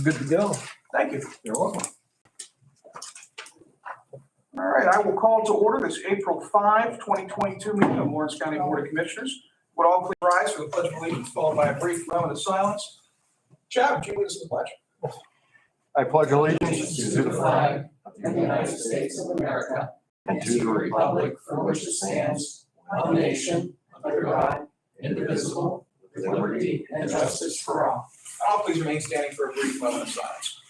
Good to go. Thank you. You're welcome. All right, I will call to order this April 5, 2022 meeting of Lawrence County Board of Commissioners. Would all please rise for the Pledge of Allegiance, followed by a brief moment of silence. Chad, would you lead us in the pledge? I pledge allegiance to the flag of the United States of America and to the republic for which it stands, one nation, under God, indivisible, with liberty and justice for all. All please remain standing for a brief moment of silence.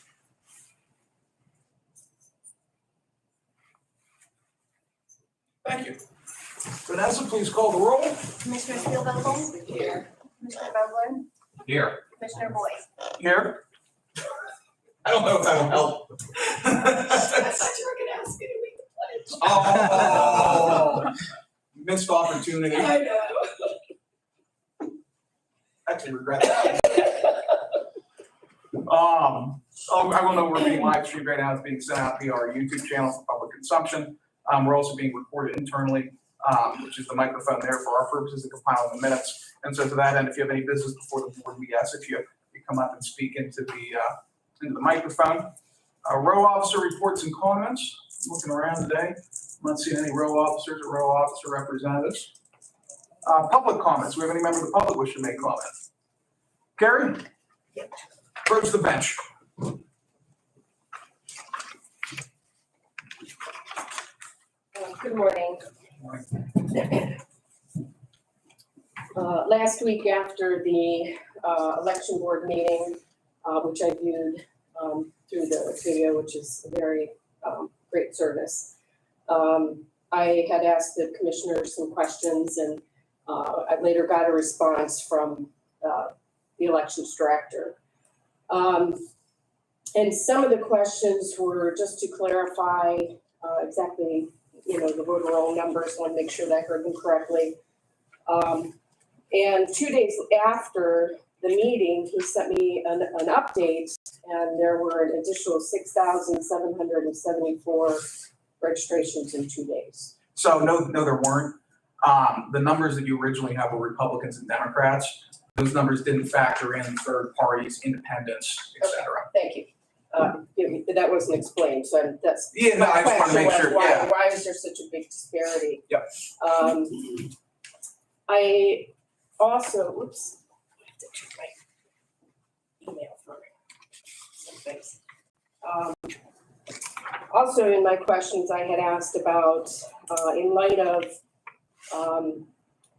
Thank you. Vanessa, please call the roll. Commissioner Seawell. Here. Commissioner Vogler, Here. Commissioner Boyd. Here. I don't know if that'll help. I thought you were gonna ask me to read the pledge. Oh, missed opportunity. I know. Actually regret that. I will know we're being live streamed right now. It's being sent out via our YouTube channel for public consumption. We're also being recorded internally, which is the microphone there for our purposes of compiling the minutes. And so to that end, if you have any business before the board, we ask if you come up and speak into the microphone. Row officer reports and comments. Looking around today, I'm not seeing any row officers or row officer representatives. Public comments. Do we have any member of the public wish to make comment? Gary? Approach the bench. Good morning. Last week after the election board meeting, which I viewed through the video, which is a very great service, I had asked the commissioners some questions, and I later got a response from the elections director. And some of the questions were just to clarify exactly, the voter roll numbers. I want to make sure that I heard them correctly. And 2 days after the meeting, he sent me an update, and there were an additional 6,774 registrations in 2 days. So no, there weren't. The numbers that you originally have were Republicans and Democrats. Those numbers didn't factor in third parties, independents, et cetera. Thank you. That wasn't explained, so that's. Yeah, no, I just want to make sure, yeah. Why is there such a big disparity? Yep. I also, whoops, I have to check my email for some things. Also in my questions, I had asked about, in light of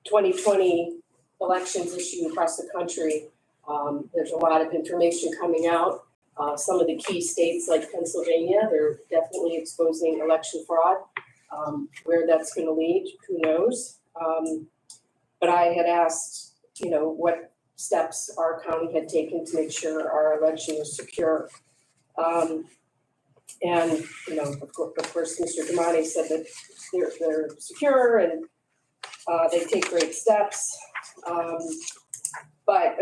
2020 elections issued across the country, there's a lot of information coming out. Some of the key states like Pennsylvania, they're definitely exposing election fraud. Where that's going to lead, who knows? But I had asked, what steps our county had taken to make sure our election was secure. And, of course, Mr. Damani said that they're secure and they take great steps. But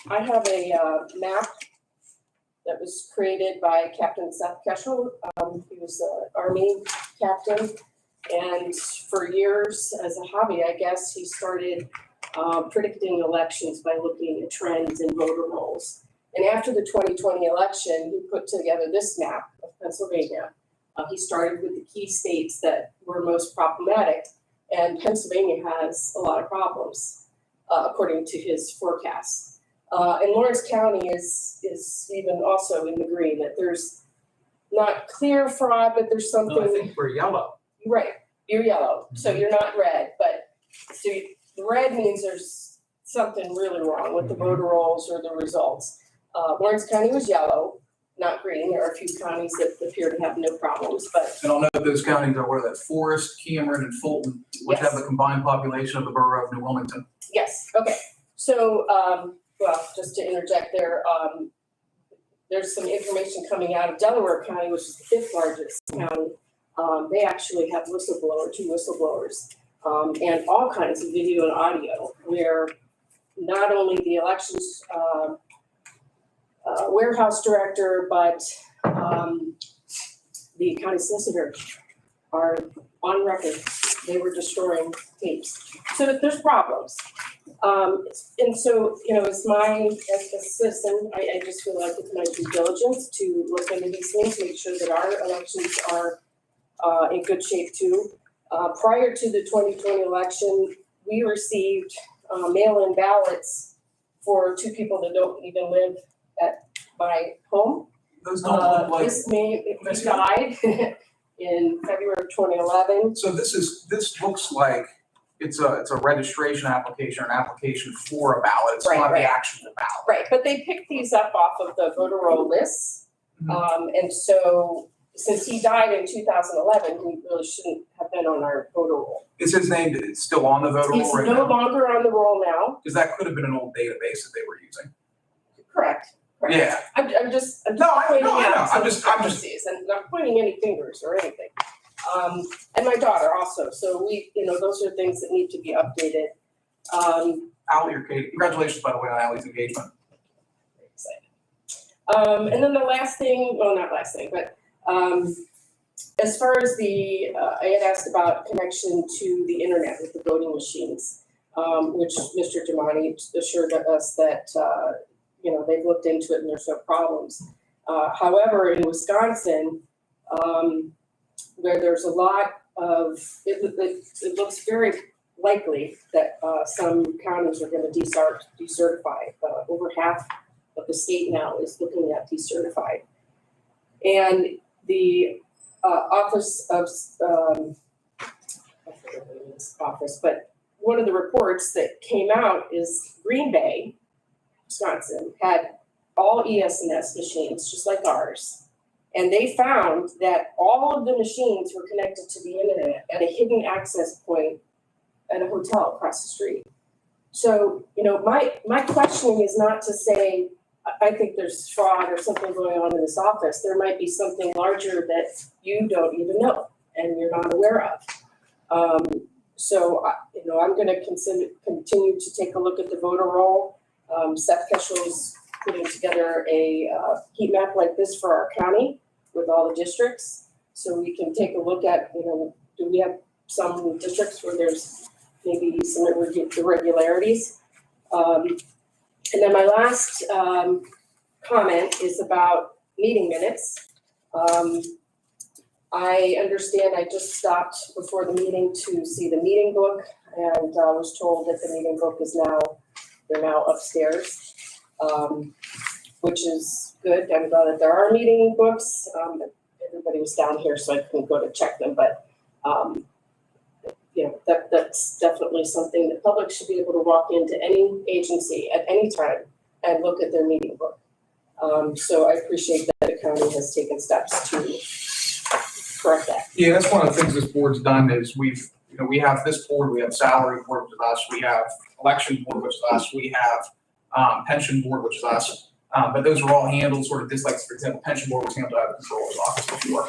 I have a map that was created by Captain Seth Keschel. He was an Army captain. And for years, as a hobby, I guess, he started predicting elections by looking at trends in voter rolls. And after the 2020 election, he put together this map of Pennsylvania. He started with the key states that were most problematic, and Pennsylvania has a lot of problems, according to his forecasts. And Lawrence County is even also in the green, that there's not clear fraud, but there's something. No, I think we're yellow. Right, you're yellow, so you're not red, but so the red means there's something really wrong with the voter rolls or the results. Lawrence County was yellow, not green. There are a few counties that appear to have no problems, but. And I'll note those counties are where that's Forest, Cameron, and Fulton, which Yes. have the combined population of the borough of New Wilmington. Yes, okay. So, well, just to interject there, there's some information coming out of Delaware County, which is the 5th largest county. They actually have two whistleblowers, and all kinds of video and audio where not only the elections warehouse director, but the county solicitor are on record. They were destroying tapes. So there's problems. And so, as a citizen, I just feel like it's my due diligence to look into these things, make sure that our elections are in good shape too. Prior to the 2020 election, we received mail-in ballots for two people that don't even live at my home. Those don't look like, This he died in February of 2011. so this looks like it's a registration application, or an application for a ballot. It's Right, not the right. actual ballot. Right, but they picked these up off of the voter roll lists. And so since he died in 2011, he really shouldn't have been on our voter roll. Is his name still on the voter roll He's right no now? longer on the roll now. Because that could have been an old database that they were using. Correct. Yeah. I'm just No, I pointing know. out some I'm just- discrepancies and not pointing any fingers or anything. And my daughter also, so we, those are things that need to be updated. Ally or Katie, congratulations, by the way, on Ally's engagement. Very excited. And then the last thing, well, not last thing, but as far as I had asked about connection to the internet with the voting machines, which Mr. Damani assured us that, they've looked into it and there's no problems. However, in Wisconsin, where there's a lot of, it looks very likely that some counties are going to decertify. Over half of the state now is looking at decertified. And the office of, I forget the name of this office, but one of the reports that came out is Green Bay, Wisconsin, had all ES&S machines, just like ours. And they found that all of the machines were connected to the internet at a hidden access point at a hotel across the street. So, my questioning is not to say, I think there's fraud or something going on in this office. There might be something larger that you don't even know and you're not aware of. So, I'm going to continue to take a look at the voter roll. Seth Keshel's putting together a heat map like this for our county with all the districts. So we can take a look at, do we have some districts where there's maybe some irregularities? And then my last comment is about meeting minutes. I understand I just stopped before the meeting to see the meeting book and was told that the meeting book is they're now upstairs, which is good. I'm glad that there are meeting books. Everybody was down here, so I couldn't go to check them, but that's definitely something the public should be able to walk into any agency at any time and look at their meeting book. So I appreciate that the county has taken steps to correct that. Yeah, that's one of the things this board's done is we have this board, we have salary board, which is us, we have election board, which is us, we have pension board, which is us. But those are all handled sort of just like, for example, pension board was handled out of the controller's office before.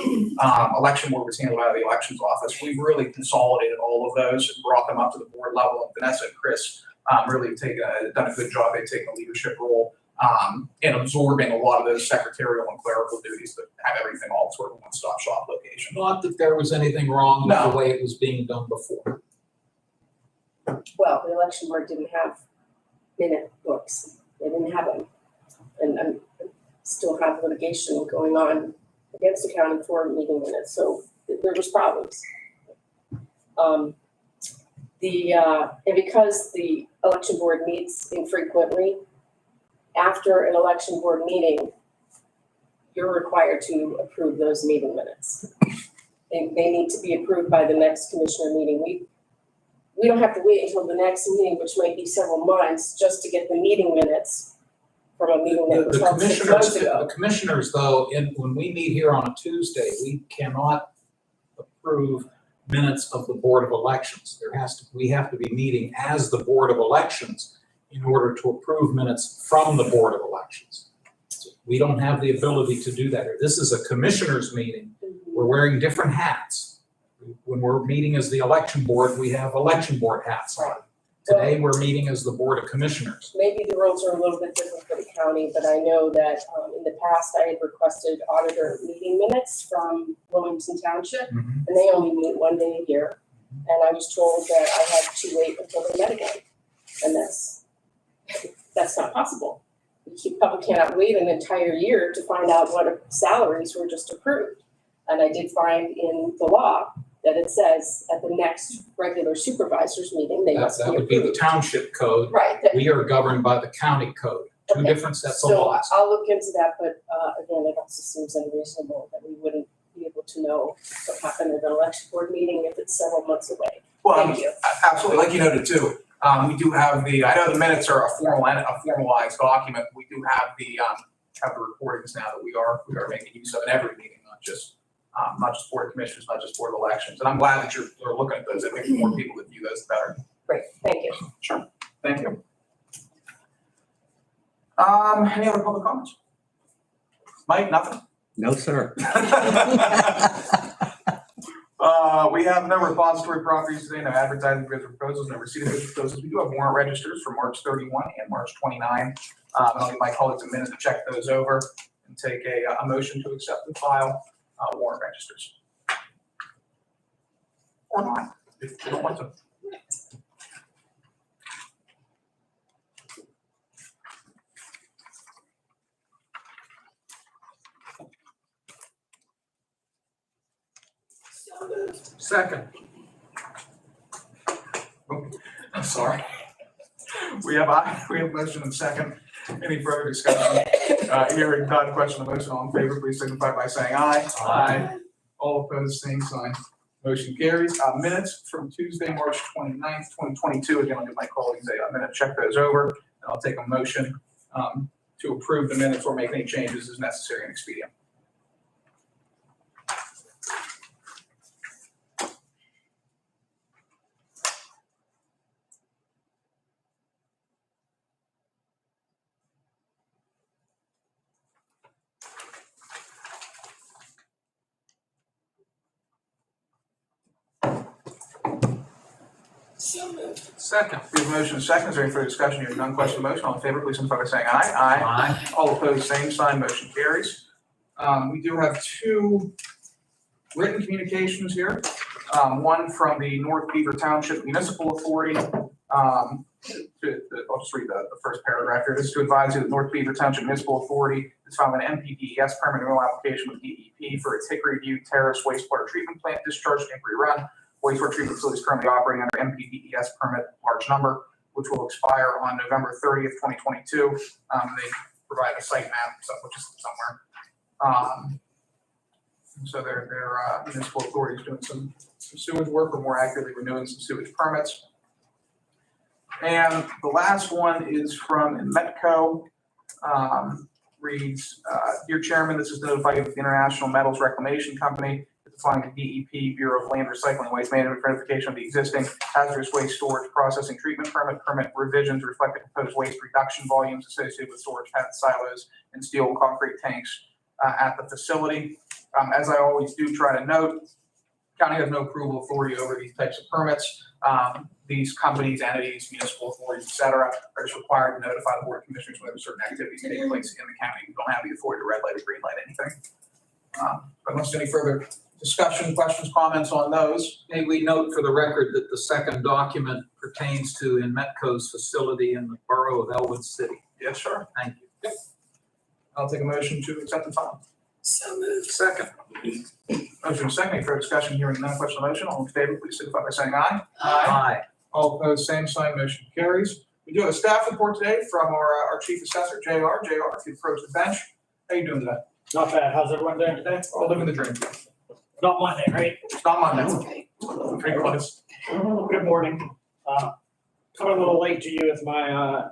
Election board was handled out of the elections office. We've really consolidated all of those and brought them up to the board level. And Vanessa and Chris really have done a good job. They've taken a leadership role in absorbing a lot of those secretarial and clerical duties that have everything all sort of one-stop shop location. Not that there was anything wrong with No. the way it was being done before. Well, the election board didn't have minute books. They didn't have them. And still have litigation going on against the county for meeting minutes, so there was problems. And because the election board meets infrequently, after an election board meeting, you're required to approve those meeting minutes. They need to be approved by the next commissioner meeting. We don't have to wait until the next meeting, which might be several months, just to get the meeting minutes from a meeting that was held 6 months ago. The commissioners, though, when we meet here on a Tuesday, we cannot approve minutes of the Board of Elections. We have to be meeting as the Board of Elections in order to approve minutes from the Board of Elections. We don't have the ability to do that. This is a commissioners meeting. We're wearing different hats. When we're meeting as the election board, we have election board hats on. Today, we're meeting as the Board of Commissioners. Maybe the rules are a little bit different for the county, but I know that in the past, I had requested auditor meeting minutes from Wilmington Township, and they only meet one day a year. And I was told that I had to wait until they met again. And that's not possible. Public cannot wait an entire year to find out what salaries were just approved. And I did find in the law that it says at the next regular supervisors meeting, they must That be would be the approved. township code. Right, that, We are governed by the county code, two Okay. different sets of so laws. I'll look into that, but again, it also seems unreasonable that we wouldn't be able to know what happened at an election board meeting if it's several months away. Well, Thank you. absolutely, like you noted too, we do have I know the minutes are a formalized document. We do have the recordings now that we are making use of in every meeting, not just board of commissioners, not just board of elections. And I'm glad that you're looking at those. I think the more people that view those, the better. Great, thank you. Sure, thank you. Any other public comments? Mike, nothing? No, sir. We have no repository properties today, no advertising bids or proposals, no receipt of bids or proposals. We do have warrant registers for March 31 and March 29. And I'll give my colleagues a minute to check those over and take a motion to accept and file warrant registers. Or not, if you don't want to. So moved. Second. Oh, I'm sorry. We have motion and second. Any further discussion? Hearing none, question on the motion, all in favor, please signify by saying aye. Aye. All opposed, same sign. Motion carries. Minutes from Tuesday, March 29th, 2022. Again, I'll give my colleagues a minute to check those over, and I'll take a motion to approve the minutes or make any changes as necessary and expedient. So moved. Second. We have a motion and second. Is there any further discussion? Hearing none, question on the motion. All in favor, please signify by saying aye. Aye. All opposed, same sign, motion carries. We do have two written communications here. One from the North Beaver Township Municipal Authority. I'll just read the first paragraph here. This is to advise you that North Beaver Township Municipal Authority is filing an MPDES permit renewal application with DEP for its Hickory View Terrace wastewater treatment plant discharge to Hickory Run. Wastewater treatment facility is currently operating under MPDES permit large number, which will expire on November 30th, 2022. They provide a site map, which is somewhere. So their municipal authority is doing some sewage work, or more accurately renewing some sewage permits. And the last one is from Metco. Reads, Dear Chairman, this is notified of the International Metals Reclamation Company. Applying the DEP Bureau of Land Recycling and Waste Management verification of the existing hazardous waste storage processing treatment permit revisions reflect the proposed waste reduction volumes associated with storage pads, silos, and steel and concrete tanks at the facility. As I always do try to note, county has no approval authority over these types of permits. These companies, entities, municipal authorities, et cetera, are just required to notify the Board of Commissioners whenever certain activities take place in the county. We don't have the authority to red light or green light anything. But unless there's any further discussion, questions, comments on those. May we note for the record that the second document pertains to Metco's facility in the borough of Elwood City. Yes, sir. Thank you. I'll take a motion to accept and file. So moved. Second. Motion and second. Any further discussion? Hearing none, question on the motion. All in favor, please signify by saying aye. Aye. All opposed, same sign. Motion carries. We do have a staff report today from our chief assessor, JR. JR, if you approach the bench. How you doing today? Not bad. How's everyone doing today? All living the dream. Not Monday, right? It's not Monday. Okay. Pretty close. Good morning. Coming a little late to you with my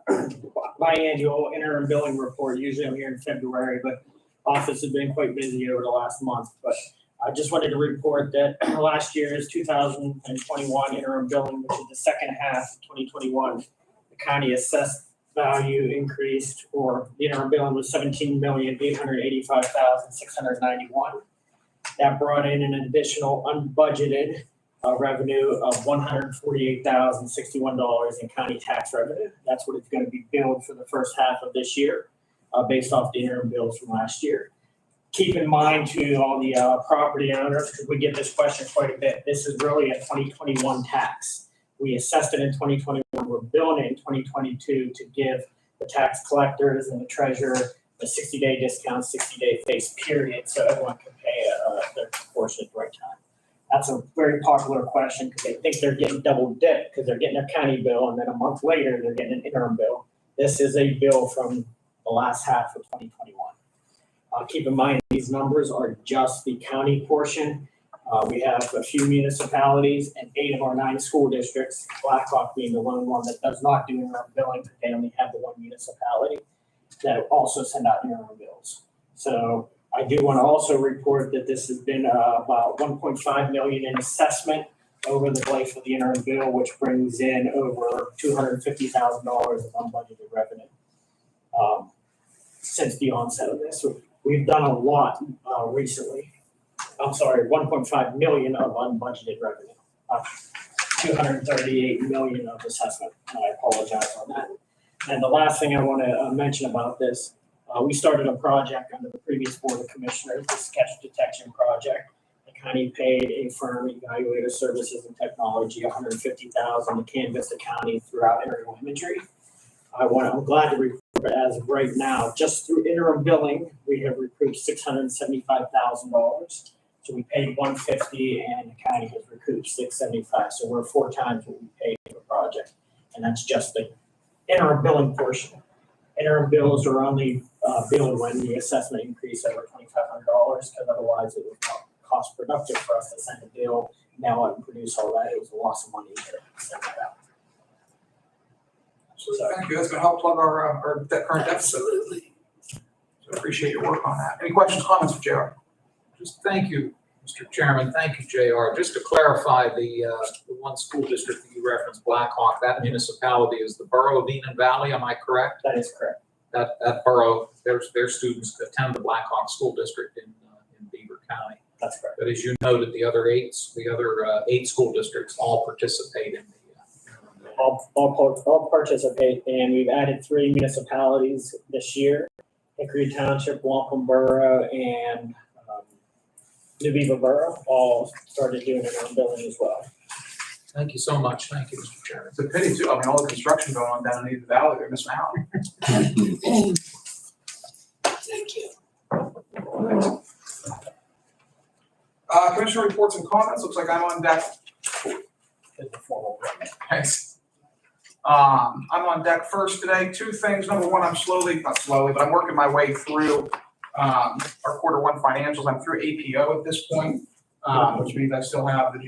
biannual interim billing report. Usually I'm here in February, but office has been quite busy over the last month. But I just wanted to report that last year's 2021 interim billing, which is the second half of 2021, the county assessed value increased, or the interim billing was $17,885,691. That brought in an additional unbudgeted revenue of $148,061 in county tax revenue. That's what it's going to be billed for the first half of this year, based off the interim bills from last year. Keep in mind to all the property owners, because we get this question quite a bit, this is really a 2021 tax. We assessed it in 2021, we're billing it in 2022 to give the tax collectors and the treasurer a 60-day discount, 60-day face period, so everyone can pay their portion at the right time. That's a very popular question because they think they're getting double dipped because they're getting their county bill and then a month later they're getting an interim bill. This is a bill from the last half of 2021. Keep in mind, these numbers are just the county portion. We have a few municipalities and 8 of our 9 school districts, Blackhawk being the lone one that does not do interim billing, but they only have the one municipality that also send out interim bills. So I do want to also report that this has been about $1.5 million in assessment over the life of the interim bill, which brings in over $250,000 of unbudgeted revenue since the onset of this. So we've done a lot recently. I'm sorry, 1.5 million of unbudgeted revenue, 238 million of assessment. I apologize on that. And the last thing I want to mention about this, we started a project under the previous Board of Commissioners, the sketch detection project. The county paid a firm, Evaluator Services and Technology, $150,000 to canvass the county throughout aerial imagery. I'm glad to report that as of right now, just through interim billing, we have recouped $675,000. So we paid $150,000 and the county has recouped $675,000. So we're 4 times what we paid for the project. And that's just the interim billing portion. Interim bills are only billed when the assessment increased over $2,500 because otherwise it was not cost productive for us to send a bill, mail it and produce all that. It was a loss of money to send that out. So thank you. That's going to help plug our current deficit. Absolutely. So appreciate your work on that. Any questions, comments for JR? Just thank you, Mr. Chairman. Thank you, JR. Just to clarify, the one school district that you referenced, Blackhawk, that municipality is the borough of Enon Valley, am I correct? That is correct. That borough, their students attend the Blackhawk School District in Beaver County. That's correct. But as you noted, the other 8 school districts all participate in the. All participate, and we've added 3 municipalities this year: Hickory Township, Wampum Borough, and New Beaver Borough all started doing interim billing as well. Thank you so much. Thank you, Mr. Chairman. It's a pity too. I mean, all the construction going on down in the valley, they're missing out. Thank you. Commissioner reports and comments. Looks like I'm on deck. Thanks. I'm on deck first today. 2 things. Number one, I'm not slowly, but I'm working my way through our Q1 financials. I'm through APO at this point, which means I still have most of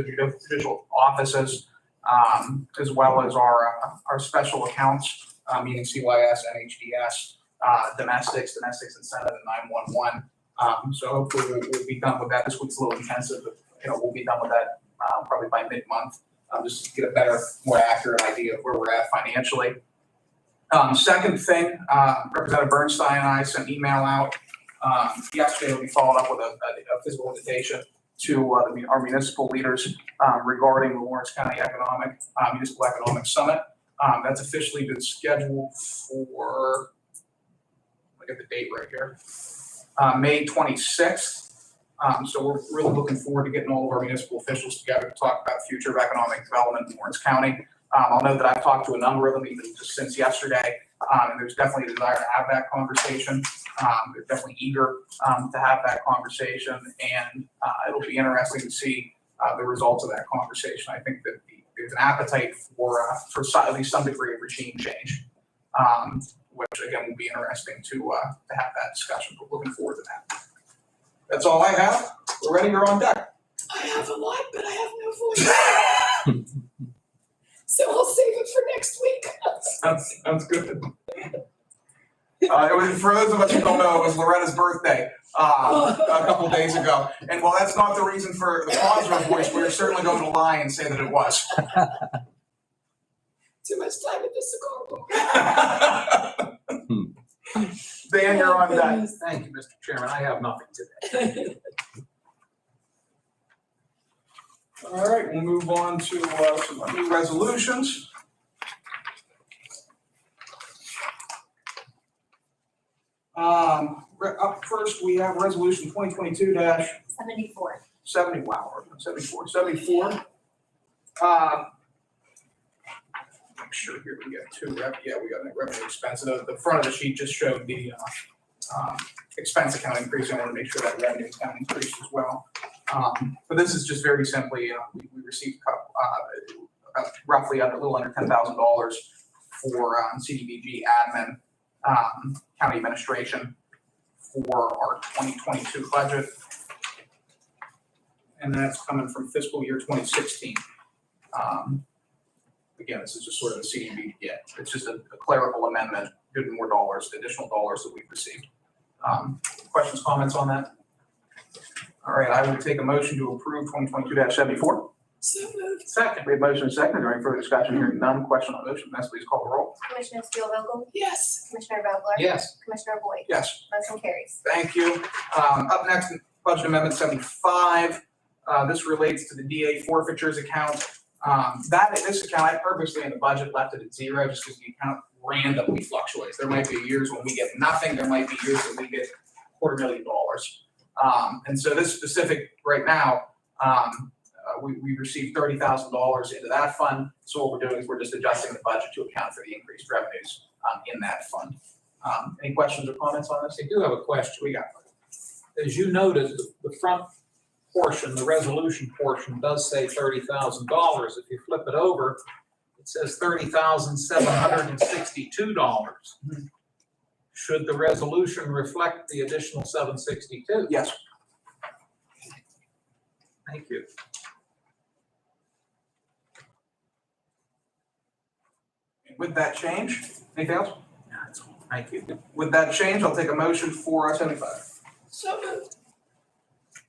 the judicial offices, as well as our special accounts, meaning CYS, NHDS, domestics and Senate and 911. So hopefully we'll be done with that. This week's a little intensive, but we'll be done with that probably by mid-month. Just to get a better, more accurate idea of where we're at financially. Second thing, Representative Bernstein and I sent an email out yesterday. We followed up with a physical invitation to our municipal leaders regarding the Lawrence County Municipal Economic Summit. That's officially been scheduled for, look at the date right here, May 26th. So we're really looking forward to getting all of our municipal officials together to talk about the future of economic development in Lawrence County. I'll note that I've talked to a number of them even just since yesterday, and there's definitely a desire to have that conversation. They're definitely eager to have that conversation, and it'll be interesting to see the results of that conversation. I think that there's an appetite for at least some degree of regime change, which again will be interesting to have that discussion. But looking forward to that. That's all I have. We're ready. You're on deck. I have a lot, but I have no voice. So I'll save it for next week. Sounds good. For those of us who don't know, it was Loretta's birthday a couple days ago. And while that's not the reason for the cause of her voice, we're certainly going to lie and say that it was. Too much time at the cigar bar. Dan, you're on deck. Thank you, Mr. Chairman. I have nothing today. All right, we'll move on to some new resolutions. Up first, we have resolution 2022-74. 74. 74. make sure here we got we got a revenue expense. The front of the sheet just showed the expense account increase. I want to make sure that revenue account increased as well. But this is just very simply, we received roughly a little under $10,000 for CDBG admin, county administration for our 2022 budget. And that's coming from fiscal year 2016. Again, this is just sort of a CDBG. It's just a clerical amendment, good more dollars, additional dollars that we've received. Questions, comments on that? All right, I will take a motion to approve 2022-74. So moved. Second. We have motion and second. Is there any further discussion? Hearing none. Question on the motion. Vanessa, please call the roll. Commissioner Steelvogel, Yes. Commissioner Vogler? Yes. Commissioner Boyd? Yes. Motion carries. Thank you. Up next, Budget Amendment 75. This relates to the DA forfeitures account. This account, I purposely in the budget left it at zero just because the account randomly fluctuates. There might be years when we get nothing. There might be years when we get $250,000. And so this specific right now, we received $30,000 into that fund. So what we're doing is we're just adjusting the budget to account for the increased revenues in that fund. Any questions or comments on this? I do have a question. We got. As you noted, the front portion, the resolution portion does say $30,000. If you flip it over, it says $30,762. Should the resolution reflect the additional $762? Yes. Thank you. With that change, anything else? That's all. Thank you. With that change, I'll take a motion for 75. So moved.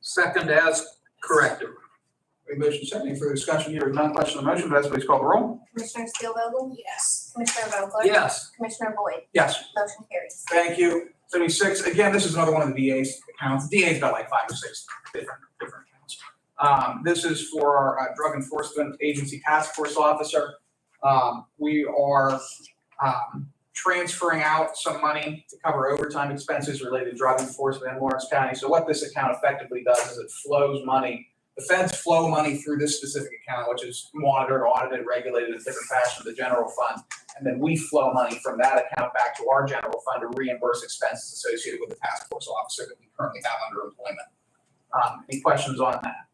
Second as corrected. We have motion second. Any further discussion here? None. Question on the motion. Vanessa, please call the roll. Commissioner Steelvogel, Yes. Commissioner Vogler? Yes. Commissioner Boyd? Yes. Motion carries. Thank you. 76. Again, this is another one of the DA's accounts. The DA's got like 5 or 6 different accounts. This is for our Drug Enforcement Agency Task Force Officer. We are transferring out some money to cover overtime expenses related to drug enforcement in Lawrence County. So what this account effectively does is it flows money. The feds flow money through this specific account, which is monitored, audited, regulated in a different fashion, the general fund. And then we flow money from that account back to our general fund to reimburse expenses associated with the task force officer that we currently have under employment. Any questions on that?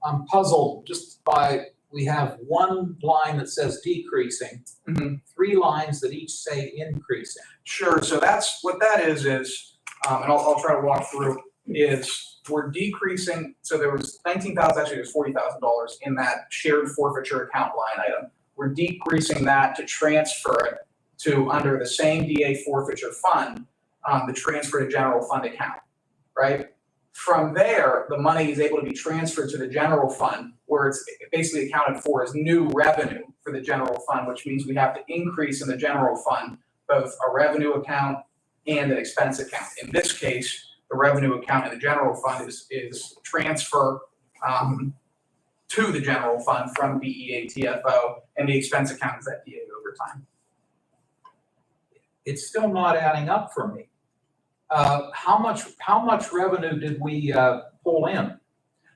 I'm puzzled just by, we have one line that says decreasing, 3 lines that each say increasing. Sure, so that's, what that is, and I'll try to walk through, is we're decreasing, so there was $19,000, actually there's $40,000 in that shared forfeiture account line item. We're decreasing that to transfer it to, under the same DA forfeiture fund, the transfer to general fund account, right? From there, the money is able to be transferred to the general fund, where it's basically accounted for as new revenue for the general fund, which means we have to increase in the general fund both a revenue account and an expense account. In this case, the revenue account in the general fund is transfer to the general fund from DEA TFO, and the expense account is that DA overtime. It's still not adding up for me. How much revenue did we pull in?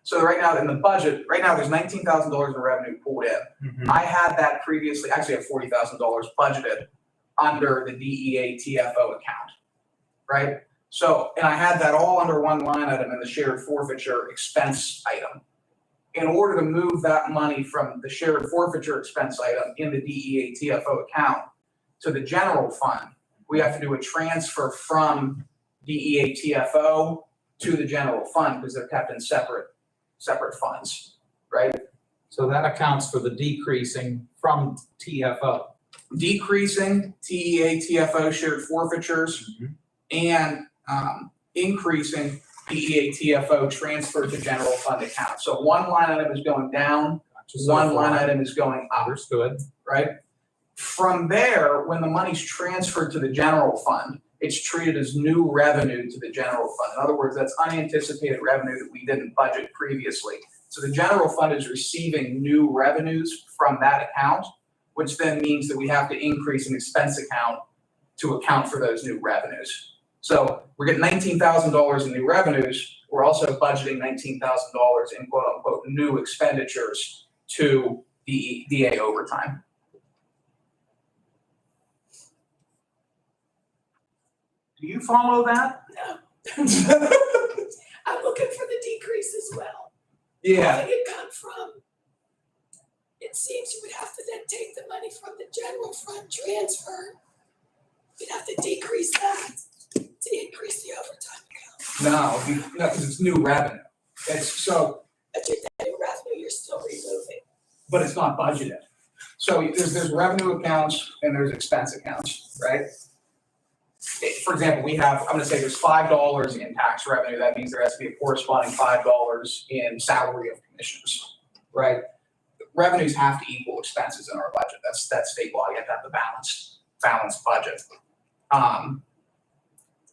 So right now in the budget, right now there's $19,000 in revenue pulled in. I had that previously, actually I have $40,000 budgeted under the DEA TFO account, right? So, and I had that all under one line item in the shared forfeiture expense item. In order to move that money from the shared forfeiture expense item in the DEA TFO account to the general fund, we have to do a transfer from DEA TFO to the general fund because they're kept in separate funds, right? So that accounts for the decreasing from TFO. Decreasing TEA TFO shared forfeitures and increasing DEA TFO transfer to general fund account. So one line item is going down, one line item is going up. Understood. Right? From there, when the money's transferred to the general fund, it's treated as new revenue to the general fund. In other words, that's unanticipated revenue that we didn't budget previously. So the general fund is receiving new revenues from that account, which then means that we have to increase an expense account to account for those new revenues. So we're getting $19,000 in new revenues. We're also budgeting $19,000 in quote unquote new expenditures to the DA overtime. Do you follow that? No. I'm looking for the decrease as well. Yeah, Where did it come from? It seems you would have to then take the money from the general fund transfer. You'd have to decrease that to increase the overtime account. no, because it's new revenue. So, But your new revenue, you're still removing. but it's not budgeted. So there's revenue accounts and there's expense accounts, right? For example, I'm gonna say there's $5 in tax revenue, that means there has to be a corresponding $5 in salary of commissioners, right? Revenues have to equal expenses in our budget, that's state law, you have to have the balanced budget.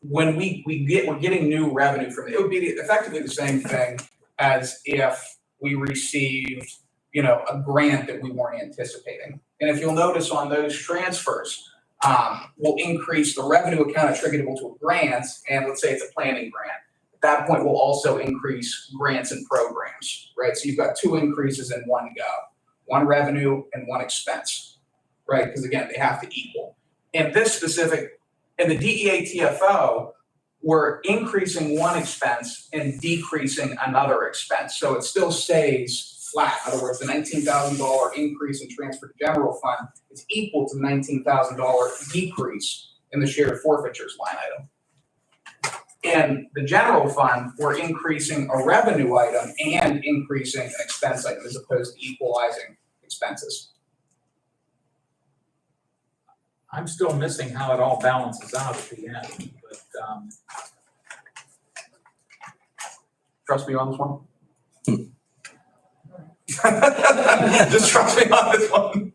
When we're getting new revenue from it would be effectively the same thing as if we received, a grant that we weren't anticipating. And if you'll notice on those transfers, we'll increase the revenue account attributable to a grant, and let's say it's a planning grant. At that point, we'll also increase grants and programs, right? So you've got two increases in one go, one revenue and one expense, right? Because again, they have to equal. In this specific, in the DEA TFO, we're increasing one expense and decreasing another expense. So it still stays flat. In other words, the $19,000 increase in transfer to general fund is equal to the $19,000 decrease in the shared forfeitures line item. In the general fund, we're increasing a revenue item and increasing an expense item as opposed to equalizing expenses. I'm still missing how it all balances out at the end, but, Trust me on this one? Just trust me on this one.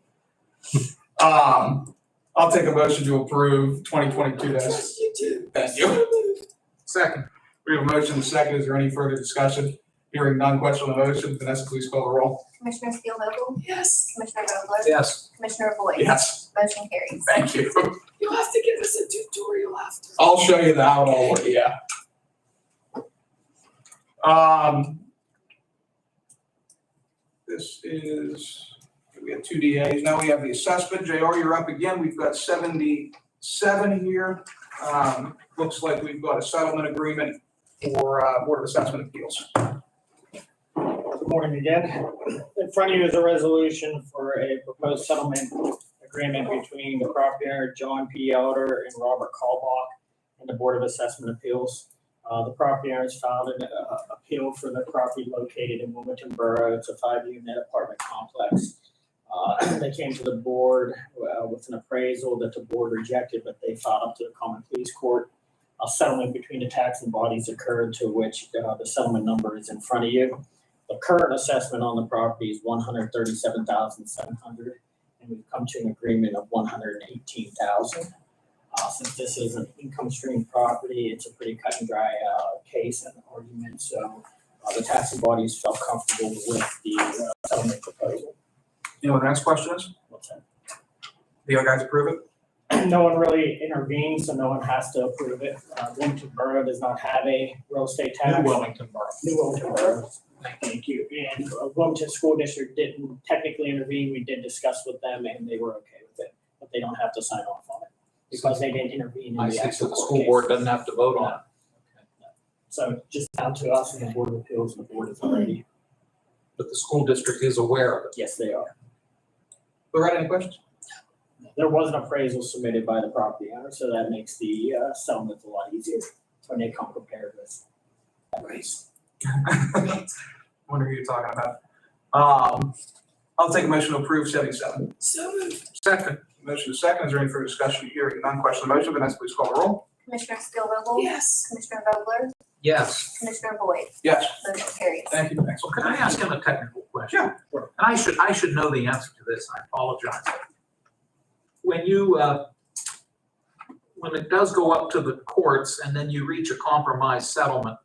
I'll take a motion to approve 2022 as. Trust you too. Thank you. So moved. Second. We have a motion and a second. Is there any further discussion? Hearing none, question on the motion. Vanessa, please call the roll. Commissioner Steelvogel, Yes, Commissioner Vogler, yes. Commissioner Boyd. Yes, Motion carries. thank you. you'll have to give us a tutorial after. I'll show you the how it all works, yeah. This is, we have two DAs. Now we have the assessment. JR, you're up again. We've got 77 here. Looks like we've got a settlement agreement for Board of Assessment Appeals. Good morning again. In front of you is a resolution for a proposed settlement agreement between the property owner John P. Elder and Robert Kalbach and the Board of Assessment Appeals. The property owners filed an appeal for the property located in Wilmington Borough. It's a 5-unit apartment complex. They came to the board with an appraisal that the board rejected, but they filed up to the Common Pleas Court. A settlement between the taxing bodies occurred, to which the settlement number is in front of you. The current assessment on the property is $137,700, and we've come to an agreement of $118,000. Since this is an income stream property, it's a pretty cut and dry case and argument. So the taxing bodies felt comfortable with the settlement proposal. You know what the next question is? What's that? The other guys approve it? No one really intervened, so no one has to approve it. Wilmington Borough does not have a real estate tax. New Wellington Borough. New Wilmington Borough. Thank you. And Wilmington School District didn't technically intervene. We did discuss with them and they were okay with it, but they don't have to sign off on it because they didn't intervene in I the see, so actual the court school case. board doesn't have to vote on it. So just down to us and the Board of Appeals, and the board is already, But the school district is aware of it. yes, they are. Loretta, any questions? There was an appraisal submitted by the property owner, so that makes the settlement a lot easier when they come prepared with appraisal. Wonder who you're talking about. I'll take a motion to approve 77. So moved. Second. Motion is second. Is there any further discussion? Hearing none, question on the motion. Vanessa, please call the roll. Commissioner Steelvogel, Yes. Commissioner Vogler, Yes. Commissioner Boyd. Yes. Motion carries. Thank you. Next So one. can I ask him a technical question? Yeah. And I should know the answer to this, I apologize. When you, when it does go up to the courts and then you reach a compromise settlement,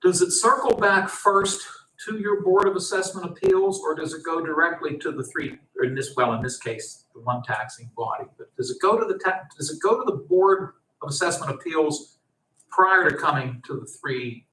does it circle back first to your Board of Assessment Appeals, or does it go directly to the three, or in this case, the one taxing body? But does it go to the Board of Assessment Appeals prior to coming to the three?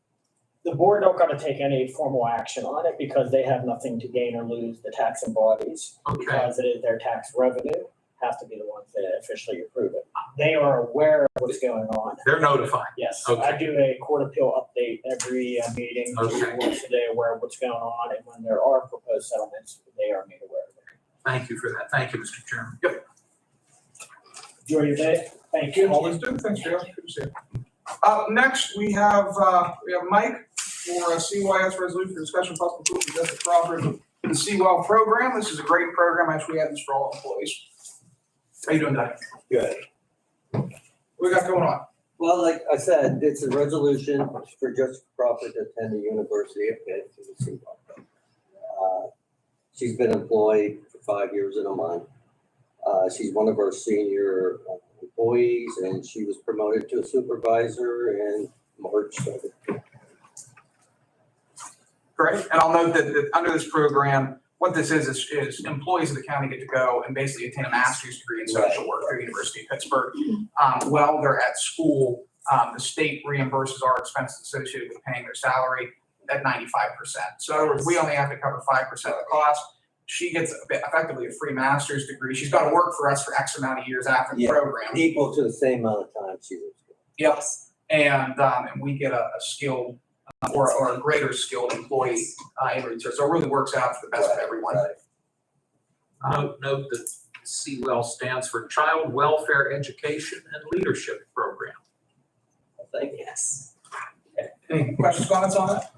The board don't gotta take any formal action on it because they have nothing to gain or lose, the taxing bodies. Okay, Because it is their tax revenue. have to be the ones that officially approve it. They are aware of what's going on. They're notified. Yes, Okay. I do a court appeal update every meeting, Okay. so they're aware of what's going on, and when there are proposed settlements, they are made aware of it. Thank you for that. Thank you, Mr. Chairman. Yep. Enjoy your day. Thank you. Always do. Thanks, Joe. Good to see you. Next, we have Mike for a CYS resolution for discussion of possible approval of Justice Crawford, the Seawell Program. This is a great program. Actually, we have this for all employees. How you doing today? Good. What we got going on? Well, like I said, it's a resolution for Justice Crawford to attend the University of Pitt to the Seawell Program. She's been employed for 5 years and a month. She's one of our senior employees, and she was promoted to a supervisor in March. Great. And I'll note that under this program, what this is employees of the county get to go and basically attain a master's degree in social work through the University of Pittsburgh. While they're at school, the state reimburses our expenses associated with paying their salary at 95%. So in other words, we only have to cover 5% of the cost. She gets effectively a free master's degree. She's got to work for us for X amount of years after the Yeah. program. Equal to the same amount of time she was. Yep. And we get a skilled or a greater skilled employee in return. So it really works out for the best of everyone. Right. Note that Seawell stands for Child Welfare Education and Leadership Program. Thank you. Yes, Any questions, comments on that?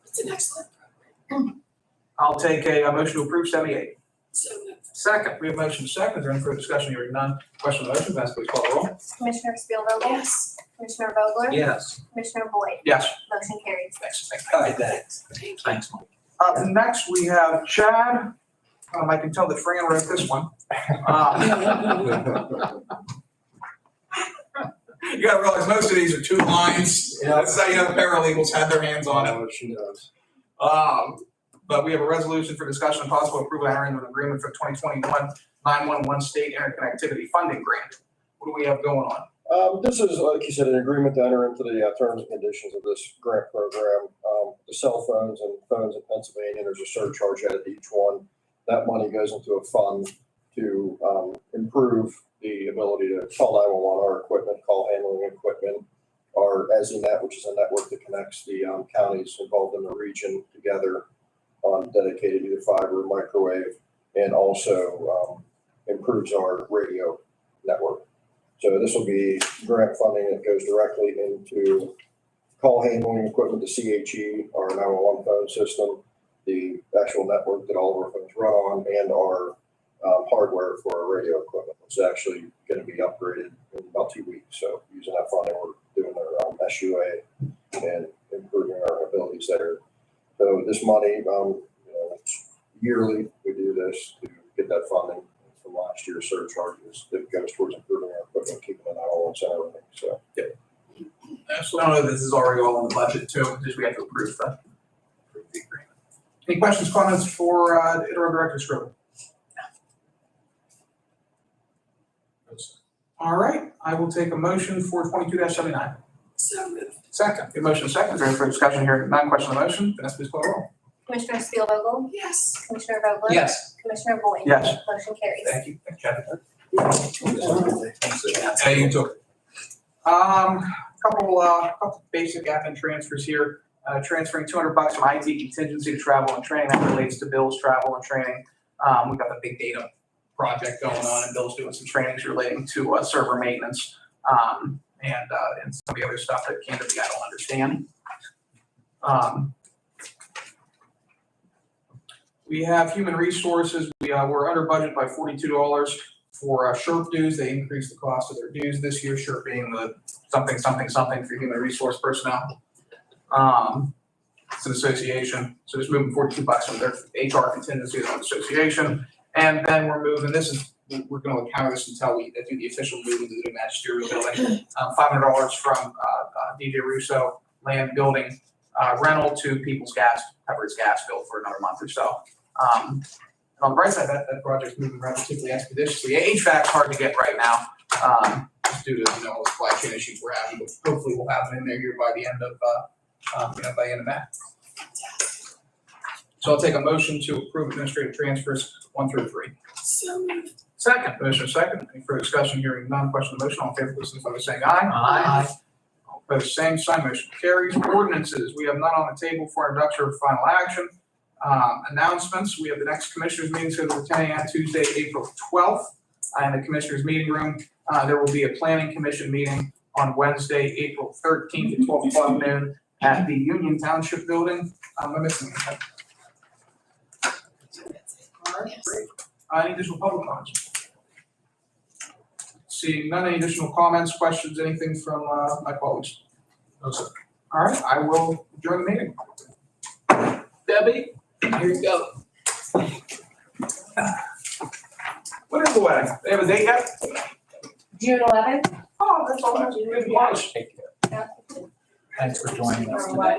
it's an excellent. I'll take a motion to approve 78. So moved. Second, we have motion second. Is there any further discussion? Hearing none. Question on the motion, Vanessa, please call the roll. Commissioner Spielvogel? Yes, Commissioner Vogler? Yes. Commissioner Boyd? Yes. Motion carries. Thanks. All right, thanks. thank you. Thanks, Mike. Next, we have Chad. I can tell that Fran wrote this one. You gotta realize most of these are 2 lines. Yeah. That's how you know the paralegals had their hands on it. Oh, she knows. But we have a resolution for discussion and possible approval entering into an agreement for 2021 911 state interconnectivity funding grant. What do we have going on? This is, like you said, an agreement to enter into the terms and conditions of this grant program. The cell phones and phones in Pennsylvania, there's a surcharge added to each one. That money goes into a fund to improve the ability to call 911, our equipment, call handling equipment, our EZNet, which is a network that connects the counties involved in the region together on dedicated either fiber or microwave, and also improves our radio network. So this will be grant funding that goes directly into call handling equipment, the CHE, our 911 phone system, the actual network that all of our phones run on, and our hardware for our radio equipment. It's actually going to be upgraded in about 2 weeks. So using that funding, we're doing our SUA and improving our abilities there. So this money, it's yearly we do this to get that funding from last year's surcharges that goes towards improving our equipment, keeping it all and everything. So So I don't know if this is already all in the budget too, just we have to approve the agreement. Any questions, comments for interim director Scribble? All right, I will take a motion for 22-79. So moved. Second, the motion is second. Is there any further discussion here? None, question on the motion? Vanessa, please call the roll. Commissioner Spielvogel? Yes, Commissioner Vogler? Yes. Commissioner Boyd? Yes. Motion carries. Thank you. Chad. Hey, you too. Couple basic admin transfers here. Transferring $200 from IT contingency to travel and training. That relates to Bill's travel and training. We've got the big data project going on, and Bill's doing some trainings relating to server maintenance and some of the other stuff that candidly I don't understand. We have human resources. We're under budget by $42 for SHRP dues. They increased the cost of their dues this year, SHRP being the something for human resource personnel. It's an association, so just moving $42 from their HR contingency to an association. And then we're moving, we're going to encounter this until we do the official move into the magisterial building. $500 from DJ Russo, land building rental to People's Gas, cover its gas bill for another month or so. And on the bright side, that project's moving relatively expeditiously. HVAC's hard to get right now, just due to all the supply chain issues we're having. But hopefully, we'll have them in there here by the end of by the end of May. So I'll take a motion to approve administrative transfers 1 through 3. so moved. Second. Motion is second. Any further discussion? Hearing none. Question on the motion. All in favor, please signify by saying aye. Aye. All opposed, same sign. Motion carries. Ordinances. We have none on the table for introduction or final action. Announcements. We have the next commissioners meeting scheduled for 10 a.m. Tuesday, April 12th. In the commissioners meeting room. There will be a planning commission meeting on Wednesday, April 13th at 12 o'clock noon at the Union Township Building. Am I missing anything? All right, great. Any additional public comments? Seeing none, any additional comments, questions, anything from my colleagues? No, sir. All right, I will adjourn the meeting. Debbie, here you go. When is the wedding? They have a date yet? June 11th? Oh, that's all right. Good watch. Thanks for joining us Or today. what?